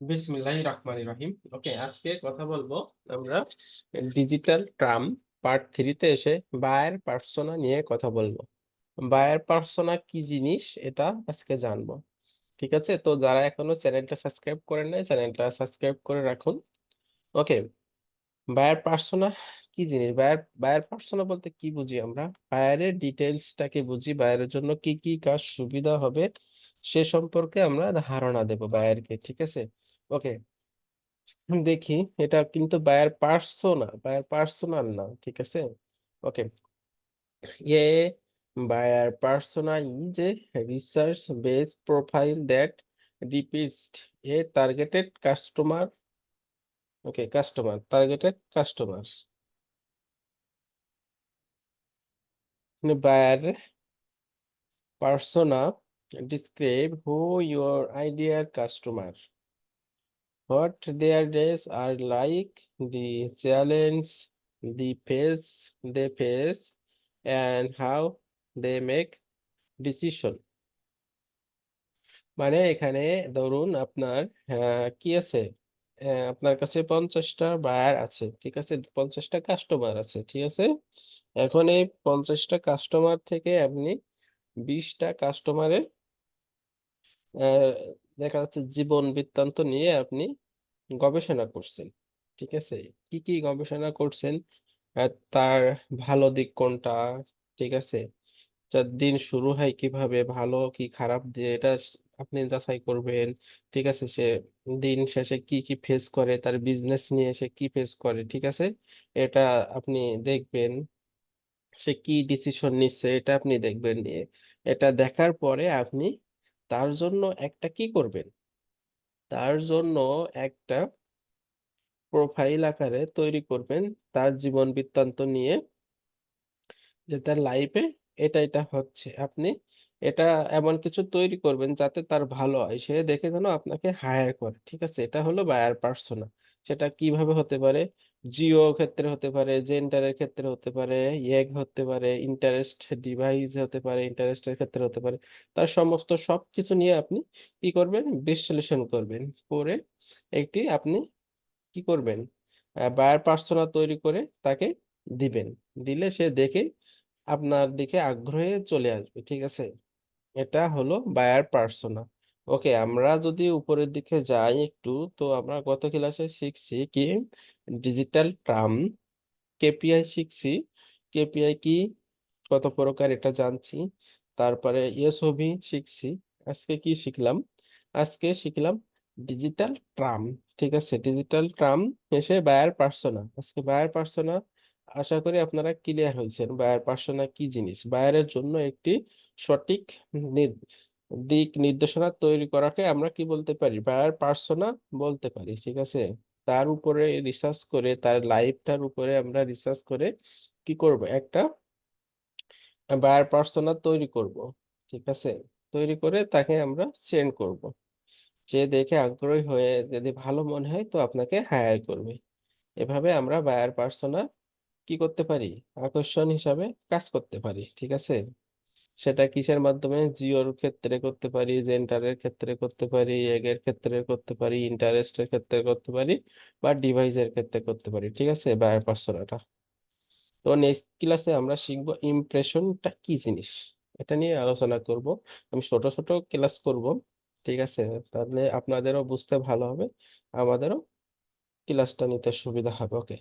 বিসমিল্লাহির রহমানির রহিম। ওকে, আজকে কথা বলবো আমরা ডিজিটাল ট্রাম পার্ট 3 তে এসে বায়ার পার্সোনা নিয়ে কথা বলবো। বায়ার পার্সোনা কি জিনিস এটা আজকে জানবো। ঠিক আছে? তো যারা এখনো চ্যানেলটা সাবস্ক্রাইব করেন নাই, চ্যানেলটা সাবস্ক্রাইব করে রাখুন। ওকে, বায়ার পার্সোনা কি জিনিস? বায়ার পার্সোনা বলতে কি বুঝি আমরা? বায়ারের ডিটেইলসটাকে বুঝি, বায়ারের জন্য কি কি কাজ সুবিধা হবে সে সম্পর্কে আমরা ধারণা দেব বায়ারকে। ঠিক আছে? ওকে, দেখি এটা কিন্তু বায়ার পার্সোনাল না। ঠিক আছে? ওকে, a buyer persona is a research based profile that depicts a targeted customer. Okay, targeted customer. Buyer persona describe who your ideal customer, what their days are like, the challenge they face, and how they make decision। মানে এখানে ধরুন আপনার কি আছে? আপনার কাছে ৫০ টা buyer আছে। ঠিক আছে? ৫০ টা কাস্টমার আছে। ঠিক আছে? এখন এই ৫০ টা কাস্টমার থেকে আপনি ২০ টা কাস্টমারের অ্যা দেখা যাচ্ছে জীবন বৃত্তান্ত নিয়ে আপনি গবেষণা করছেন। ঠিক আছে? কি, কি গবেষণা করছেন? আ তার ভালো দিক কোনটা? ঠিক আছে? যার দিন শুরু হয় কিভাবে, ভালো কি খারাপ দিয়ে এটা আপনি যাচাই করবেন। ঠিক আছে? সে দিন শেষে কি, কি ফেস করে, তার বিজনেস নিয়ে সে কি ফেস করে। ঠিক আছে? এটা আপনি দেখবেন। সে কি ডিসিশন নিচ্ছে এটা আপনি দেখবেন। এটা দেখার পরে আপনি তার জন্য একটা কি করবেন? তার জন্য একটা প্রোফাইল আকারে তৈরি করবেন তার জীবন বৃত্তান্ত নিয়ে, যে তার লাইফে এটা হচ্ছে। আপনি এটা এমন কিছু তৈরি করবেন যাতে তার ভালো হয়। সে দেখে যেন আপনাকে হায়ার করে। ঠিক আছে? এটা হলো বায়ার পার্সোনা। সেটা কিভাবে হতে পারে? জিও ক্ষেত্রে হতে পারে, জেন্ডারের ক্ষেত্রে হতে পারে, ইয়েগ হতে পারে, ইন্টারেস্ট ডিভাইস হতে পারে, ইন্টারেস্টের ক্ষেত্রে হতে পারে। তার সমস্ত সবকিছু নিয়ে আপনি কি করবেন? বিশ্লেষণ করবেন। করে একটি আপনি কি করবেন? বায়ার পার্সোনা তৈরি করে তাকে দিবেন। দিলে সে দেখে আপনার দিকে আগ্রহে চলে আসবে। ঠিক আছে? এটা হলো বায়ার পার্সোনা। ওকে, আমরা যদি উপরের দিকে যাই একটু, তো আমরা গত ক্লাসে শিখছি কি? ডিজিটাল টার্ম কেপিআই শিখছি। কেপিআই কি? কত প্রকার এটা জানছি। তারপরে এসওভি শিখছি। আজকে কি শিখলাম? আজকে শিখলাম ডিজিটাল ট্রাম। ঠিক আছে? ডিজিটাল ট্রাম শেষে বায়ার পার্সোনা। আজকে বায়ার পার্সোনা আশা করি আপনারা ক্লিয়ার হইছেন। বায়ার পার্সোনা কি জিনিস? বায়ারের জন্য একটি সঠিক নির দিক নির্দেশনা তৈরি করাকে আমরা কি বলতে পারি? বায়ার পার্সোনা বলতে পারি। ঠিক আছে? তার উপরে রিসার্চ করে, তার লাইফটার উপরে আমরা রিসার্চ করে কি করব? একটা বায়ার পার্সোনা তৈরি করব। ঠিক আছে? তৈরি করে তাকে আমরা সেন্ড করব। সে দেখে আগ্রহী হয়ে যদি ভালো মনে হয় তো আপনাকে হায়ার করবে। এভাবে আমরা বায়ার পার্সোনা কি করতে পারি? আকর্ষণ হিসাবে কাজ করতে পারি। ঠিক আছে? সেটা কিসের মাধ্যমে? জিওর ক্ষেত্রে করতে পারি, জেন্ডারের ক্ষেত্রে করতে পারি, এগের ক্ষেত্রে করতে পারি, ইন্টারেস্টের ক্ষেত্রে করতে পারি বা ডিভাইসের ক্ষেত্রে করতে পারি। ঠিক আছে? বায়ার পার্সোনাটা। তো নেক্সট ক্লাসে আমরা শিখব ইমপ্রেশনটা কি জিনিস? এটা নিয়ে আলোচনা করব। আমি ছোট, ছোট ক্লাস করব। ঠিক আছে? তাহলে আপনাদেরও বুঝতে ভালো হবে, আমাদেরও ক্লাসটা নিতে সুবিধা হবে। ওকে।